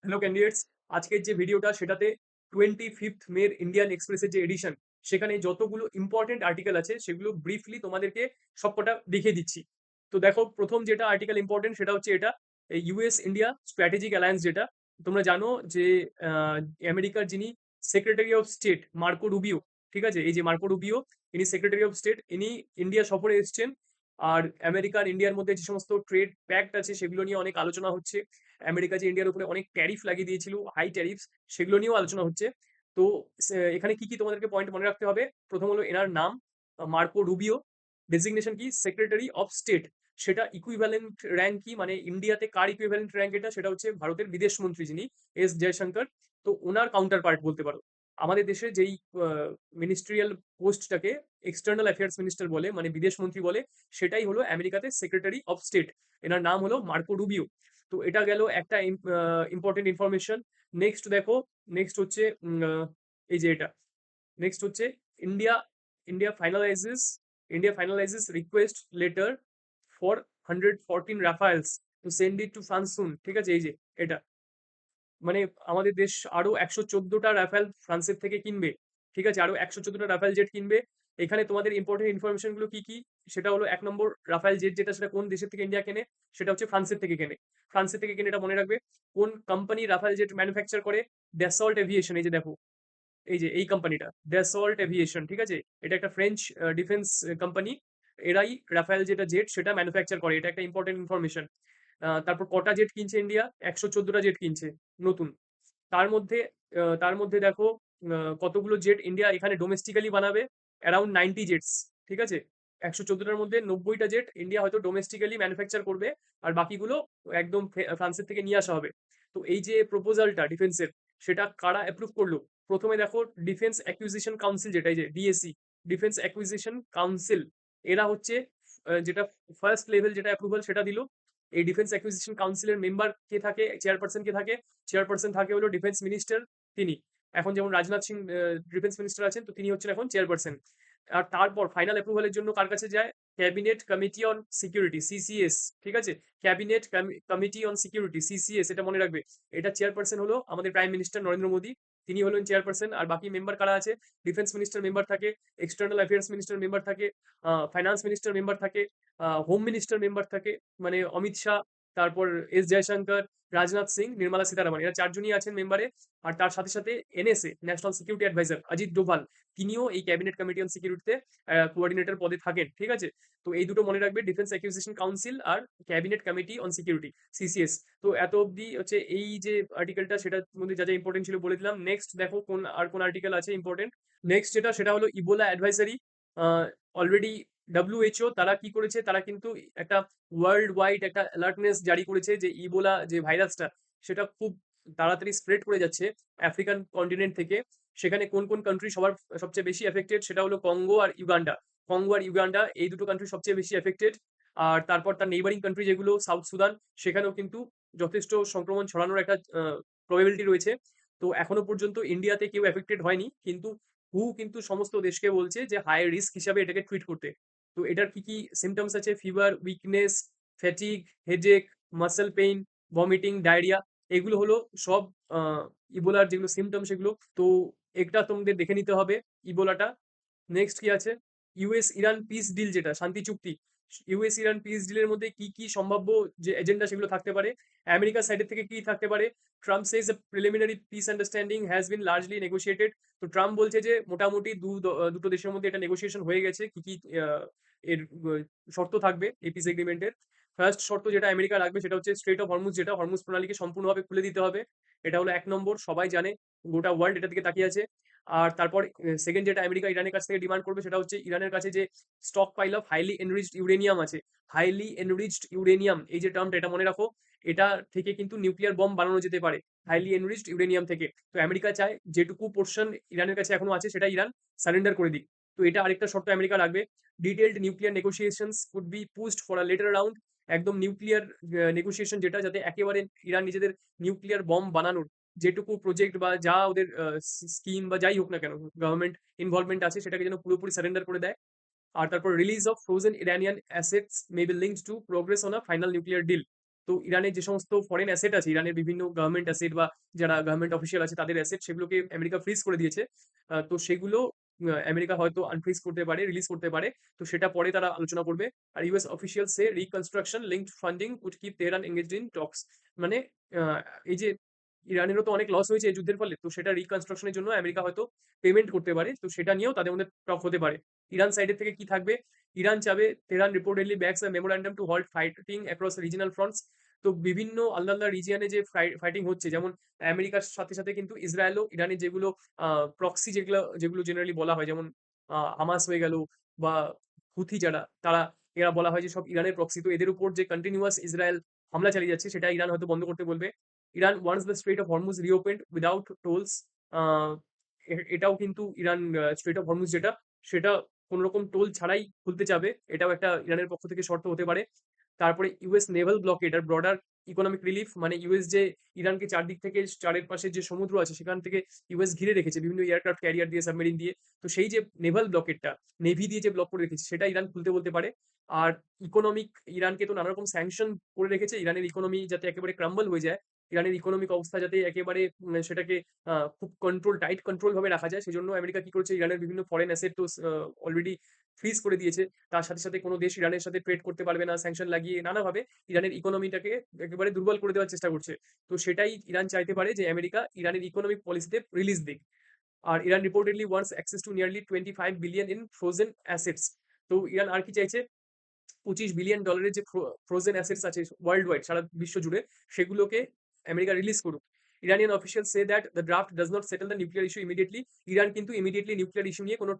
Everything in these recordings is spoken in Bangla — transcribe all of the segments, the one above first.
হ্যালো ক্যান্ডিডেটস, আজকের যে ভিডিওটা সেটাতে 25th মের ইন্ডিয়ান এক্সপ্রেসের যে এডিশন, সেখানে যতগুলো ইম্পর্টেন্ট আর্টিকেল আছে সেগুলো ব্রিফলি তোমাদেরকে সবকটা দেখিয়ে দিচ্ছি। তো দেখো, প্রথম যেটা আর্টিকেল ইম্পর্টেন্ট সেটা হচ্ছে এটা, ইউএস ইন্ডিয়া স্ট্র্যাটেজিক অ্যালায়েন্স। যেটা তোমরা জানো যে আহ, আমেরিকার যিনি secretary of state Marco Rubio, ঠিক আছে, এই যে মার্কো রুবিও, ইনি সেক্রেটারি অফ স্টেট, ইনি ইন্ডিয়া সফরে এসেছেন। আর আমেরিকার ইন্ডিয়ার মধ্যে যে সমস্ত ট্রেড প্যাক্ট আছে সেগুলো নিয়ে অনেক আলোচনা হচ্ছে। আমেরিকা যে ইন্ডিয়ার উপরে অনেক ট্যারিফ লাগিয়ে দিয়েছিল, হাই ট্যারিফস, সেগুলো নিয়েও আলোচনা হচ্ছে। তো এখানে কি কি তোমাদেরকে পয়েন্ট মনে রাখতে হবে? প্রথম হলো এনার নাম, মার্কো রুবিও। ডেজিগনেশন কি? Secretary of state. সেটা ইকুইভ্যালেন্ট র্যাঙ্ক কি, মানে ইন্ডিয়াতে কার ইকুইভ্যালেন্ট র্যাঙ্ক এটা? সেটা হচ্ছে ভারতের বিদেশ মন্ত্রী যিনি, এস জয়শঙ্কর। তো ওনার কাউন্টার পার্ট বলতে পারো। আমাদের দেশে যেই মিনিস্ট্রিয়াল পোস্টটাকে এক্সটার্নাল অ্যাফেয়ার্স মিনিস্টার বলে, মানে বিদেশ মন্ত্রী বলে, সেটাই হলো আমেরিকাতে সেক্রেটারি অফ স্টেট। এনার নাম হলো মার্কো রুবিও। তো এটা গেল একটা ইম্পর্টেন্ট ইনফরমেশন। নেক্সট দেখো, নেক্সট হচ্ছে এই যে এটা, নেক্সট হচ্ছে India India finalises India finalises request letter for 114 Rafales to send it to France soon. ঠিক আছে, এই যে এটা, মানে আমাদের দেশ আরো 114টা রাফায়েল ফ্রান্সের থেকে কিনবে। ঠিক আছে, আরো 114টা রাফায়েল জেট কিনবে। এখানে তোমাদের ইম্পর্টেন্ট ইনফরমেশন গুলো কি কি? সেটা হলো, 1 নম্বর, রাফায়েল জেট যেটা, সেটা কোন দেশের থেকে ইন্ডিয়া কেনে? সেটা হচ্ছে ফ্রান্সের থেকে কেনে। ফ্রান্সের থেকে কেনে, এটা মনে রাখবে। কোন কোম্পানি রাফায়েল জেট ম্যানুফ্যাকচার করে? Dassault aviation. এই যে দেখো, এই যে এই কোম্পানিটা ড্যাসল্ট এভিয়েশন, ঠিক আছে, এটা একটা ফ্রেঞ্চ ডিফেন্স কোম্পানি। এরাই রাফায়েল যেটা জেট সেটা ম্যানুফ্যাকচার করে, এটা একটা ইম্পর্টেন্ট ইনফরমেশন। তারপর কটা জেট কিনছে ইন্ডিয়া? 114টা জেট কিনছে নতুন। তার মধ্যে তার মধ্যে দেখো, কতগুলো জেট ইন্ডিয়া এখানে ডোমেস্টিক্যালি বানাবে? Around 90 jets. ঠিক আছে, 114টার মধ্যে 90টা জেট ইন্ডিয়া হয়তো ডোমেস্টিক্যালি ম্যানুফ্যাকচার করবে, আর বাকিগুলো একদম ফ্রান্সের থেকে নিয়ে আসা হবে। তো এই যে প্রপোজালটা ডিফেন্সের, সেটা কারা অ্যাপ্রুভ করলো? প্রথমে দেখো, ডিফেন্স অ্যাকুইজিশন কাউন্সিল, যেটা এই যে ডিএসি, ডিফেন্স অ্যাকুইজিশন কাউন্সিল, এরা হচ্ছে যেটা ফার্স্ট লেভেল যেটা অ্যাপ্রুভাল সেটা দিল। এই ডিফেন্স অ্যাকুইজিশন কাউন্সিলের মেম্বার কে থাকে? চেয়ারপারসন কে থাকে? চেয়ারপারসন থাকে হলো ডিফেন্স মিনিস্টার, তিনি। এখন যেমন রাজনাথ সিং ডিফেন্স মিনিস্টার আছেন, তো তিনি হচ্ছেন এখন চেয়ারপারসন। আর তারপর ফাইনাল অ্যাপ্রুভালের জন্য কার কাছে যায়? Cabinet committee on security, CCS. ঠিক আছে, cabinet committee on security, CCS, এটা মনে রাখবে। এটা চেয়ারপারসন হলো আমাদের প্রাইম মিনিস্টার নরেন্দ্র মোদী, তিনি হলেন চেয়ারপারসন। আর বাকি মেম্বার কারা আছে? ডিফেন্স মিনিস্টার মেম্বার থাকে, এক্সটার্নাল অ্যাফেয়ার্স মিনিস্টার মেম্বার থাকে, ফাইন্যান্স মিনিস্টার মেম্বার থাকে, হোম মিনিস্টার মেম্বার থাকে, মানে অমিত শাহ, তারপর এস জয়শঙ্কর, রাজনাথ সিং, নির্মলা সীতারামন, এরা চারজনই আছেন মেম্বারে। আর তার সাথে সাথে NSA, national security advisor, Ajit Doval, তিনিও এই ক্যাবিনেট কমিটি অন সিকিউরিটিতে কোঅর্ডিনেটর পদে থাকেন। ঠিক আছে, তো এই দুটো মনে রাখবে, ডিফেন্স অ্যাকুইজিশন কাউন্সিল আর cabinet committee on security, CCS. তো এত অবধি হচ্ছে এই যে আর্টিকেলটা, সেটার মধ্যে যা যা ইম্পর্টেন্ট ছিল বলে দিলাম। নেক্সট দেখো, কোন আর্টিকেল আছে ইম্পর্টেন্ট। নেক্সট যেটা, সেটা হলো ইবোলা অ্যাডভাইসারি। অলরেডি ডব্লিউএইচও তারা কি করেছে, তারা কিন্তু একটা ওয়ার্ল্ড ওয়াইড একটা অ্যালার্টনেস জারি করেছে যে ইবোলা যে ভাইরাসটা, সেটা খুব তাড়াতাড়ি স্প্রেড করে যাচ্ছে আফ্রিকান কন্টিনেন্ট থেকে। সেখানে কোন কোন কান্ট্রি সবার সবচেয়ে বেশি এফেক্টেড? সেটা হলো কঙ্গো আর ইউগান্ডা। কঙ্গো আর ইউগান্ডা, এই দুটো কান্ট্রি সবচেয়ে বেশি এফেক্টেড। আর তারপর তার নেইবারিং কান্ট্রি যেগুলো, সাউথ সুদান, সেখানেও কিন্তু যথেষ্ট সংক্রমণ ছড়ানোর একটা প্রবাবিলিটি রয়েছে। তো এখনো পর্যন্ত ইন্ডিয়াতে কেউ এফেক্টেড হয়নি, কিন্তু কিন্তু সমস্ত দেশকে বলছে যে হাই রিস্ক হিসাবে এটাকে ট্রিট করতে। তো এটার কি কি সিমটমস আছে? Fever, weakness, fatigue, headache, muscle pain, vomiting, diarrhoea, এগুলো হলো সব ইবোলার যেগুলো সিমটম সেগুলো। তো এটা তোমাদের দেখে নিতে হবে, ইবোলাটা। নেক্সট কি আছে? ইউএস ইরান পিস ডিল, যেটা শান্তি চুক্তি, ইউএস ইরান পিস ডিলের মধ্যে কি কি সম্ভাব্য যে এজেন্ডা সেগুলো থাকতে পারে? আমেরিকার সাইডের থেকে কি থাকতে পারে? Trump Sage A preliminary piece understanding has been largely negotiated. তো ট্রাম্প বলছে যে মোটামুটি দুটো দেশের মধ্যে এটা নেগোসিয়েশন হয়ে গেছে, কি কি এর শর্ত থাকবে এই পিস এগ্রিমেন্টের। ফার্স্ট শর্ত যেটা আমেরিকা রাখবে সেটা হচ্ছে স্ট্রেট অফ হরমুজ, যেটা হরমুজ প্রণালীকে সম্পূর্ণভাবে খুলে দিতে হবে। এটা হলো 1 নম্বর, সবাই জানে, গোটা ওয়ার্ল্ড এটার দিকে তাকিয়ে আছে। আর তারপর সেকেন্ড যেটা আমেরিকা ইরানের কাছ থেকে ডিমান্ড করবে, সেটা হচ্ছে ইরানের কাছে যে stockpile of highly enriched uranium আছে, হাইলি এনরিচড ইউরেনিয়াম, এই যে টার্মটা, এটা মনে রাখো। এটা থেকে কিন্তু নিউক্লিয়ার বম্ব বানানো যেতে পারে, হাইলি এনরিচড ইউরেনিয়াম থেকে। তো আমেরিকা চায় যেটুকু পোর্শন ইরানের কাছে এখনো আছে সেটা ইরান সারেন্ডার করে দিক। তো এটা আরেকটা শর্ত আমেরিকা রাখবে। Detailed nuclear negotiations could be pushed for a letter round. একদম নিউক্লিয়ার নেগোসিয়েশন যেটা, যাতে একেবারে ইরান নিজেদের নিউক্লিয়ার বম্ব বানানোর যেটুকু প্রজেক্ট বা যা ওদের স্কিম বা যাই হোক না কেন, গভর্নমেন্ট ইনভলভমেন্ট আছে, সেটাকে যেন পুরোপুরি সারেন্ডার করে দেয়। আর তারপর release of frozen Iranian assets may be linked to progress on a final nuclear deal. তো ইরানের যে সমস্ত ফরেন অ্যাসেট আছে, ইরানের বিভিন্ন গভর্নমেন্ট অ্যাসেট বা যারা গভর্নমেন্ট অফিসিয়াল আছে তাদের অ্যাসেট, সেগুলোকে আমেরিকা ফ্রিজ করে দিয়েছে। তো সেগুলো আমেরিকা হয়তো আনফ্রিজ করতে পারে, রিলিজ করতে পারে। তো সেটা পরে তারা আলোচনা করবে। আর US officials say reconstruction linked funding would keep Tehran engaged in talks. মানে এই যে ইরানেরও তো অনেক লস হয়েছে এই যুদ্ধের ফলে, তো সেটা রিকনস্ট্রাকশনের জন্য আমেরিকা হয়তো পেমেন্ট করতে পারে। তো সেটা নিয়েও তাদের মধ্যে টক হতে পারে। ইরান সাইডের থেকে কি থাকবে? ইরান চাবে তেহরান রিপোর্টেডলি ব্যাকস আ memorandum two halt fighting across regional fronts. তো বিভিন্ন আলাদা আলাদা রিজিয়নে যে ফাইটিং হচ্ছে, যেমন আমেরিকার সাথে সাথে কিন্তু ইসরায়েলও ইরানের যেগুলো প্রক্সি যেগুলো যেগুলো জেনারেলি বলা হয়, যেমন হামাস হয়ে গেল বা হুথি যারা, তারা এরা বলা হয় যে সব ইরানের প্রক্সি। তো এদের উপর যে কন্টিনিউয়াস ইসরায়েল হামলা চালিয়ে যাচ্ছে সেটা ইরান হয়তো বন্ধ করতে বলবে। Iran once the Strait of Hormuz reopened without tolls. এটাও কিন্তু ইরান স্ট্রেট অফ হরমুজ যেটা, সেটা কোন রকম টোল ছাড়াই খুলতে চাবে। এটাও একটা ইরানের পক্ষ থেকে শর্ত হতে পারে। তারপরে ইউএস নেভাল ব্লকেড আর ব্রডার ইকোনমিক রিলিফ, মানে ইউএস যে ইরানকে চারদিক থেকে, চারের পাশে যে সমুদ্র আছে সেখান থেকে ইউএস ঘিরে রেখেছে বিভিন্ন এয়ারক্রাফট ক্যারিয়ার দিয়ে, সাবমেরিন দিয়ে। তো সেই যে নেভাল ব্লকেটটা, নেভি দিয়ে যে ব্লক করে রেখেছে, সেটা ইরান খুলতে বলতে পারে। আর ইকোনমিক, ইরানকে তো নানা রকম স্যাংশন করে রেখেছে, ইরানের ইকোনমি যাতে একেবারে ক্রাম্বল হয়ে যায়, ইরানের ইকোনমিক অবস্থা যাতে একেবারে সেটাকে খুব টাইট কন্ট্রোল ভাবে রাখা যায়, সেজন্য আমেরিকা কি করেছে, ইরানের বিভিন্ন ফরেন অ্যাসেট তো অলরেডি ফ্রিজ করে দিয়েছে। তার সাথে সাথে কোনো দেশ ইরানের সাথে ট্রেড করতে পারবে না, স্যাংশন লাগিয়ে নানাভাবে ইরানের ইকোনমিটাকে একেবারে দুর্বল করে দেওয়ার চেষ্টা করছে। তো সেটাই ইরান চাইতে পারে যে আমেরিকা ইরানের ইকোনমিক পলিসিতে রিলিজ দিক। আর Iran reportedly wants access to nearly 25 billion in frozen assets. তো ইরান আর কি চাইছে, $25 বিলিয়ন যে ফ্রোজেন অ্যাসেটস আছে ওয়ার্ল্ড ওয়াইড, সারা বিশ্ব জুড়ে, সেগুলোকে আমেরিকা রিলিজ করুক। Iranian official say that the draft does not settle the nuclear issue immediately. Iran কিন্তু ইমিডিয়েটলি নিউক্লিয়ার ইস্যু নিয়ে কোনো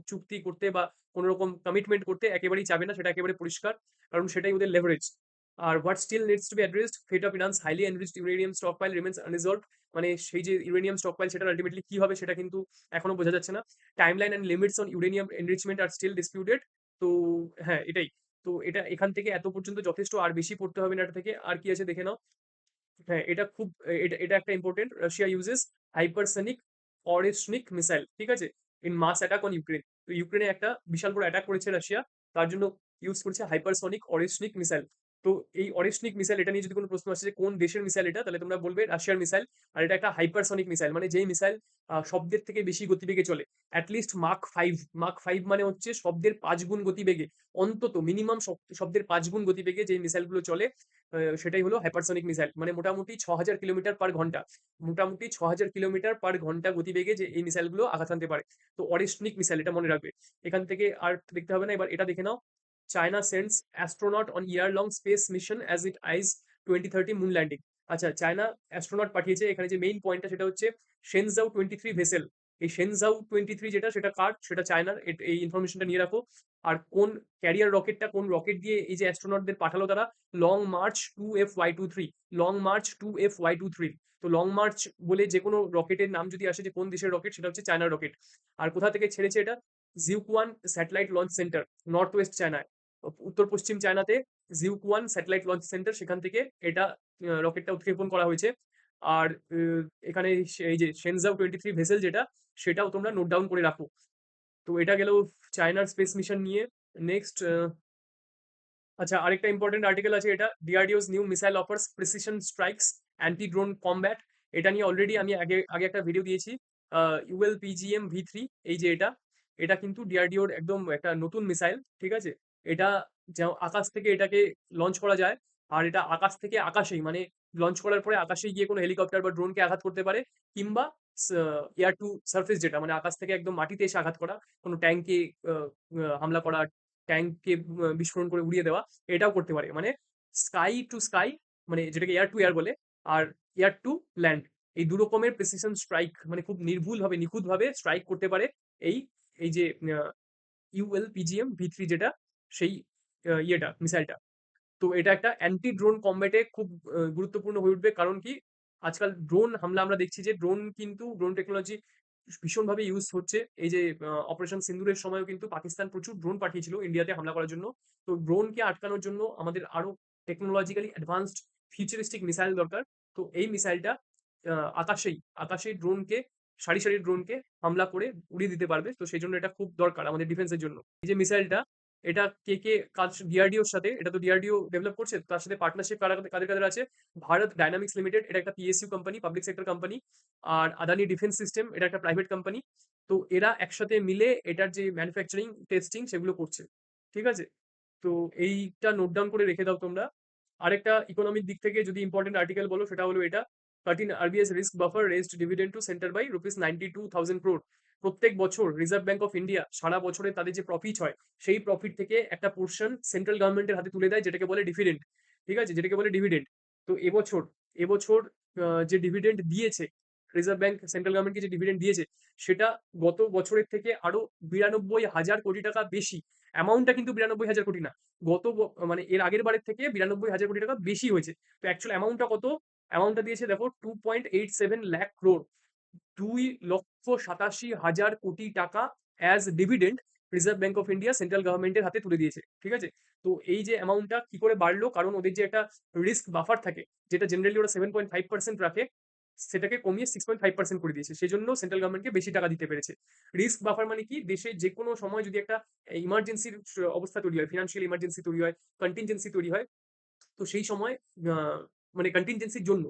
চুক্তি করতে বা কোনো রকম কমিটমেন্ট করতে একেবারেই চাবে না, সেটা একেবারে পরিষ্কার, কারণ সেটাই ওদের লেভারেজ। আর what still needs to be addressed, fate of Iran's highly enriched uranium stockpile remains unresolved. মানে সেই যে ইউরেনিয়াম স্টক পাইল, সেটা আলটিমেটলি কি হবে সেটা কিন্তু এখনো বোঝা যাচ্ছে না। Timeline and limits on uranium enrichment are still disputed. তো হ্যাঁ, এটাই। তো এটা এখান থেকে এত পর্যন্ত যথেষ্ট, আর বেশি পড়তে হবে না এটা থেকে। আর কি আছে দেখে নাও। হ্যাঁ, এটা খুব, এটা এটা একটা important. Russia uses hypersonic Oreshnik missile, ঠিক আছে, in mass attack on Ukraine. তো ইউক্রেনে একটা বিশাল বড় অ্যাটাক করেছে রাশিয়া, তার জন্য ইউজ করেছে হাইপারসনিক অরেশনিক মিসাইল। তো এই অরেশনিক মিসাইল, এটা নিয়ে যদি কোনো প্রশ্ন আসে যে কোন দেশের মিসাইল এটা, তাহলে তোমরা বলবে রাশিয়ার মিসাইল। আর এটা একটা হাইপারসনিক মিসাইল, মানে যেই মিসাইল শব্দের থেকে বেশি গতিবেগে চলে। অ্যাটলিস্ট মাক 5। মাক 5 মানে হচ্ছে শব্দের 5 গুণ গতিবেগে, অন্তত মিনিমাম শব্দের 5 গুণ গতিবেগে যে মিসাইলগুলো চলে, সেটাই হলো হাইপারসনিক মিসাইল। মানে মোটামুটি 6000 কিলোমিটার পার ঘন্টা, মোটামুটি 6000 কিলোমিটার পার ঘন্টা গতিবেগে যে এই মিসাইলগুলো আঘাত আনতে পারে। তো অরেশনিক মিসাইল, এটা মনে রাখবে। এখান থেকে আর দেখতে হবে না, এবার এটা দেখে নাও। China sends astronaut on year long space mission as it eyes 2030 moon landing. আচ্ছা, চায়না অ্যাস্ট্রোনট পাঠিয়েছে। এখানে যে মেইন পয়েন্টটা সেটা হচ্ছে শেনজাও 23 ভেসেল। এই শেনজাও 23 যেটা, সেটা কার, সেটা চায়নার। এই ইনফরমেশনটা নিয়ে রাখো। আর কোন ক্যারিয়ার রকেটটা, কোন রকেট দিয়ে এই যে অ্যাস্ট্রোনটদের পাঠালো তারা, long March 2FY23। Long March 2FY23। তো লং মার্চ বলে যে কোনো রকেটের নাম যদি আসে যে কোন দেশের রকেট, সেটা হচ্ছে চায়নার রকেট। আর কোথা থেকে ছেড়েছে এটা? Jiuquan satellite launch centre, north west চায়নায়, উত্তর পশ্চিম চায়নাতে জিউকুয়ান স্যাটেলাইট লঞ্চ সেন্টার, সেখান থেকে এটা রকেটটা উৎক্ষেপণ করা হয়েছে। আর এখানে এই যে শেনজাও 23 ভেসেল যেটা, সেটাও তোমরা নোট ডাউন করে রাখো। তো এটা গেল চায়নার স্পেস মিশন নিয়ে। নেক্সট, আচ্ছা, আরেকটা ইম্পর্টেন্ট আর্টিকেল আছে এটা, DRDO's new missile offers precision strikes anti drone combat. এটা নিয়ে অলরেডি আমি আগে আগে একটা ভিডিও দিয়েছি। ULPGM-V3, এই যে এটা, এটা কিন্তু ডিআরডিওর একদম একটা নতুন মিসাইল, ঠিক আছে। এটা আকাশ থেকে এটাকে লঞ্চ করা যায়। আর এটা আকাশ থেকে আকাশেই, মানে লঞ্চ করার পরে আকাশে গিয়ে কোনো হেলিকপ্টার বা ড্রোনকে আঘাত করতে পারে, কিংবা এয়ার টু সার্ফেস, যেটা মানে আকাশ থেকে একদম মাটিতে এসে আঘাত করা, কোনো ট্যাঙ্কে হামলা করা, ট্যাঙ্ককে বিস্ফোরণ করে উড়িয়ে দেওয়া, এটাও করতে পারে। মানে স্কাই টু স্কাই, মানে যেটাকে এয়ার টু এয়ার বলে, আর এয়ার টু ল্যান্ড, এই দু রকমের প্রিসিশন স্ট্রাইক, মানে খুব নির্ভুলভাবে, নিখুঁতভাবে স্ট্রাইক করতে পারে এই এই যে ULPGM-V3 যেটা, সেই ইয়েটা, মিসাইলটা। তো এটা একটা অ্যান্টি ড্রোন কমব্যাটে খুব গুরুত্বপূর্ণ হয়ে উঠবে। কারণ কি, আজকাল ড্রোন হামলা আমরা দেখছি যে ড্রোন টেকনোলজি ভীষণভাবে ইউজ হচ্ছে। এই যে অপারেশন সিন্দুরের সময়ও কিন্তু পাকিস্তান প্রচুর ড্রোন পাঠিয়েছিল ইন্ডিয়াতে হামলা করার জন্য। তো ড্রোনকে আটকানোর জন্য আমাদের আরো টেকনোলজিক্যালি অ্যাডভান্সড ফিউচারিস্টিক মিসাইল দরকার। তো এই মিসাইলটা আকাশেই ড্রোনকে, সারি সারি ড্রোনকে হামলা করে উড়িয়ে দিতে পারবে। তো সেই জন্য এটা খুব দরকার আমাদের ডিফেন্সের জন্য। এই যে মিসাইলটা, এটা কে কে কাজ ডিআরডিওর সাথে, এটা তো ডিআরডিও ডেভেলপ করছে, তার সাথে পার্টনারশিপ কাদের কাদের আছে, ভারত ডায়নামিক্স লিমিটেড, এটা একটা PSU company, public sector company, আর আদানি ডিফেন্স সিস্টেম, এটা একটা প্রাইভেট কোম্পানি। তো এরা একসাথে মিলে এটার যে ম্যানুফ্যাকচারিং টেস্টিং সেগুলো করছে, ঠিক আছে? তো এইটা নোট ডাউন করে রেখে দাও তোমরা। আরেকটা ইকোনমিক দিক থেকে যদি ইম্পর্টেন্ট আর্টিকেল বলো সেটা হলো এটা, 13 RBI's risk buffer raised dividend to center by ₹92,000 crore। প্রত্যেক বছর রিজার্ভ ব্যাংক অফ ইন্ডিয়া সারা বছরে তাদের যে প্রফিট হয় সেই প্রফিট থেকে একটা পোর্শন সেন্ট্রাল গভর্নমেন্টের হাতে তুলে দেয়, যেটাকে বলে ডিভিডেন্ড, ঠিক আছে, যেটাকে বলে ডিভিডেন্ড। তো এবছর যে ডিভিডেন্ড দিয়েছে রিজার্ভ ব্যাংক সেন্ট্রাল গভর্নমেন্টকে, যে ডিভিডেন্ড দিয়েছে সেটা গত বছরের থেকে আরো 92,000 কোটি টাকা বেশি। অ্যামাউন্টটা কিন্তু 92,000 কোটি না, মানে এর আগের বারের থেকে 92,000 কোটি টাকা বেশি হয়েছে। তো অ্যাকচুয়াল অ্যামাউন্টটা কত? অ্যামাউন্টটা দিয়েছে দেখো 2.87 লাখ ক্রোড়, 2,87,000 কোটি টাকা as dividend reserve bank of India central গভর্নমেন্টের হাতে তুলে দিয়েছে, ঠিক আছে? তো এই যে অ্যামাউন্টটা কি করে বাড়লো, কারণ ওদের যে একটা রিস্ক বাফার থাকে, যেটা জেনারেলি ওরা 7.5% রাখে, সেটাকে কমিয়ে 6.5% করে দিয়েছে, সেই জন্য সেন্ট্রাল গভর্নমেন্টকে বেশি টাকা দিতে পেরেছে। রিস্ক বাফার মানে কি, দেশে যে কোনো সময় যদি একটা ইমার্জেন্সির অবস্থা তৈরি হয়, ফিনান্সিয়াল ইমার্জেন্সি তৈরি হয়, কন্টিনজেন্সি তৈরি হয়, তো সেই সময় মানে কন্টিনজেন্সির জন্য,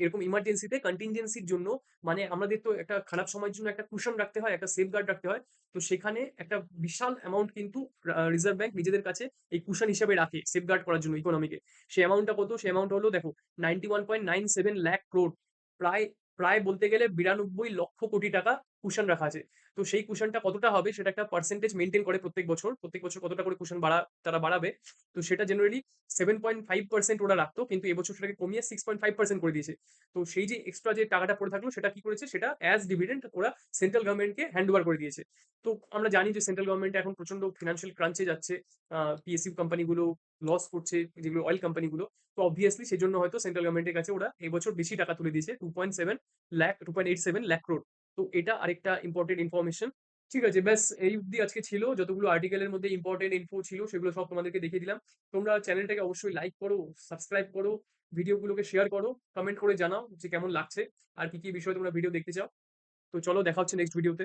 এরকম ইমার্জেন্সিতে কন্টিনজেন্সির জন্য, মানে আমাদের তো একটা খারাপ সময়ের জন্য একটা কুশন রাখতে হয়, একটা সেফগার্ড রাখতে হয়। তো সেখানে একটা বিশাল অ্যামাউন্ট কিন্তু রিজার্ভ ব্যাংক নিজেদের কাছে এই কুশন হিসেবে রাখে সেফগার্ড করার জন্য ইকোনমিকে। সেই অ্যামাউন্টটা কত? সেই অ্যামাউন্ট হলো দেখো 91.97 লাখ ক্রোড, প্রায় প্রায় বলতে গেলে 92 লক্ষ কোটি টাকা কুশন রাখা আছে। তো সেই কুশনটা কতটা হবে সেটা একটা পার্সেন্টেজ মেনটেন করে প্রত্যেক বছর কতটা করে কুশন তারা বাড়াবে। তো সেটা জেনারেলি 7.5% ওরা রাখতো, কিন্তু এবছর সেটাকে কমিয়ে 6.5% করে দিয়েছে। তো সেই যে এক্সট্রা যে টাকাটা পড়ে থাকলো সেটা কি করেছে, সেটা অ্যাজ ডিভিডেন্ড ওরা সেন্ট্রাল গভর্নমেন্টকে হ্যান্ড ওভার করে দিয়েছে। তো আমরা জানি যে সেন্ট্রাল গভর্নমেন্ট এখন প্রচন্ড ফিনান্সিয়াল ক্রাঞ্চে যাচ্ছে, পিএসইউ কোম্পানিগুলো লস করছে, যেগুলো অয়েল কোম্পানিগুলো। তো অবভিয়াসলি সেই জন্য হয়তো সেন্ট্রাল গভর্নমেন্টের কাছে ওরা এবছর বেশি টাকা তুলে দিয়েছে, 2.87 লাখ ক্রোড। তো এটা আরেকটা ইম্পর্টেন্ট ইনফরমেশন। ঠিক আছে, ব্যাস এই অব্দি আজকে ছিল, যতগুলো আর্টিকেলের মধ্যে ইম্পর্টেন্ট ইনফো ছিল সেগুলো সব তোমাদেরকে দেখিয়ে দিলাম। তোমরা চ্যানেলটাকে অবশ্যই লাইক করো, সাবস্ক্রাইব করো, ভিডিওগুলোকে শেয়ার করো, কমেন্ট করে জানাও যে কেমন লাগছে, আর কি কি বিষয়ে তোমরা ভিডিও দেখতে চাও। তো চলো, দেখা হচ্ছে নেক্সট ভিডিওতে।